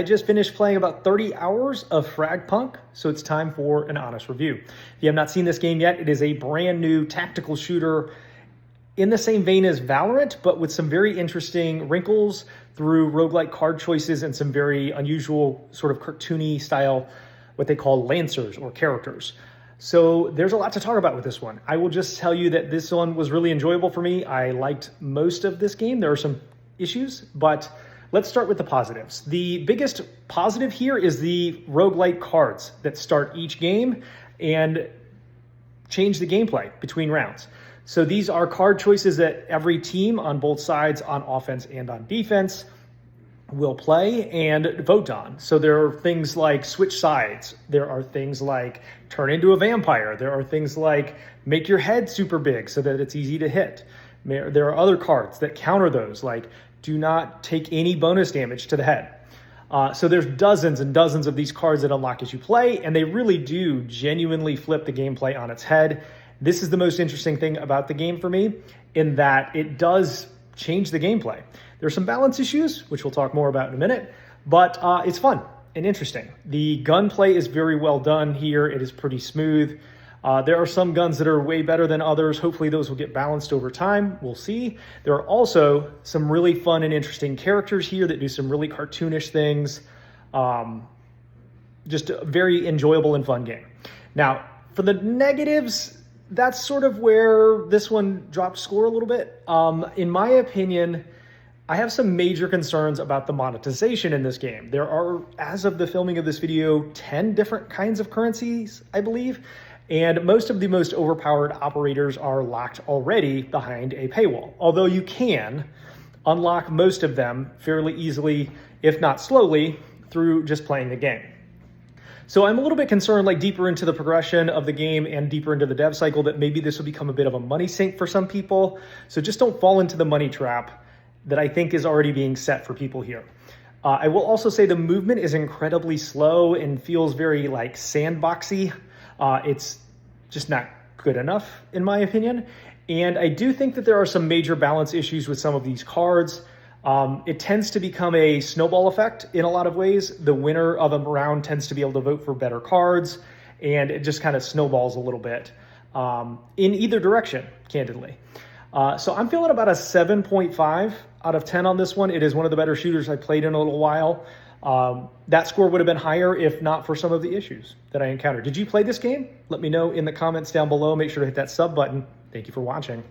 I just finished playing about 30 hours of Fragunk, so it's time for an honest review. If you have not seen this game yet, it is a brand new tactical shooter in the same vein as Valorant, but with some very interesting wrinkles through roguelike card choices and some very unusual sort of cartoony style, what they call lancers or characters. So there's a lot to talk about with this one. I will just tell you that this one was really enjoyable for me. I liked most of this game. There are some issues, but let's start with the positives. The biggest positive here is the roguelike cards that start each game and change the gameplay between rounds. So these are card choices that every team on both sides, on offense and on defense, will play and vote on. So there are things like switch sides. There are things like turn into a vampire. There are things like make your head super big so that it's easy to hit. There are other cards that counter those, like do not take any bonus damage to the head. So there's dozens and dozens of these cards that unlock as you play, and they really do genuinely flip the gameplay on its head. This is the most interesting thing about the game for me, in that it does change the gameplay. There's some balance issues, which we'll talk more about in a minute, but it's fun and interesting. The gunplay is very well done here. It is pretty smooth. There are some guns that are way better than others. Hopefully those will get balanced over time. We'll see. There are also some really fun and interesting characters here that do some really cartoonish things. Just a very enjoyable and fun game. Now, for the negatives, that's sort of where this one dropped score a little bit. In my opinion, I have some major concerns about the monetization in this game. There are, as of the filming of this video, 10 different kinds of currencies, I believe. And most of the most overpowered operators are locked already behind a paywall, although you can unlock most of them fairly easily, if not slowly, through just playing the game. So I'm a little bit concerned, like deeper into the progression of the game and deeper into the dev cycle, that maybe this will become a bit of a money sink for some people. So just don't fall into the money trap that I think is already being set for people here. I will also say the movement is incredibly slow and feels very like sandboxy. It's just not good enough, in my opinion. And I do think that there are some major balance issues with some of these cards. It tends to become a snowball effect in a lot of ways. The winner of a round tends to be able to vote for better cards, and it just kind of snowballs a little bit in either direction, candidly. So I'm feeling about a 7.5 out of 10 on this one. It is one of the better shooters I've played in a little while. That score would have been higher if not for some of the issues that I encountered. Did you play this game? Let me know in the comments down below. Make sure to hit that sub button. Thank you for watching.